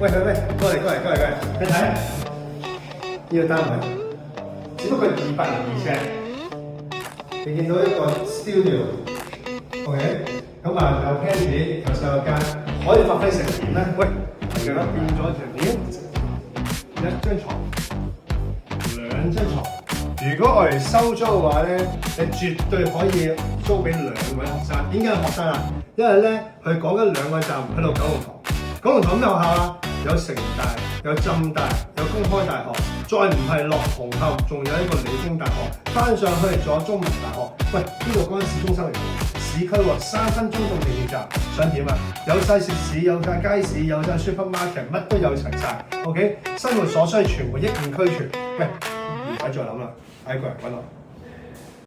喂，過嚟，你睇呢個單位，只不過202尺，你見到一個 studio，OK， 咁啊有 pantry，有洗手間，可以發揮成點咧？喂，而家變咗條面，一張床，兩張床。如果我哋收租嘅話咧，你絕對可以租俾2位學生。點解係學生啊？因為咧，佢講緊2個站喺度九龍塘。九龍塘咩學校啊？有城大、有浸大、有公開大學，再唔係落紅磡，仲有一個理工大學。翻上去仲有中文大學。喂，呢度嗰陣市中心嚟嘅，市區喎，3分鐘到地鐵站，想點啊？有晒食肆，有晒街市，有晒 supermarket， 乜都有齊晒。OK， 生活所需全部一應俱全。喂，唔使再諗啦，嗌個人揾我。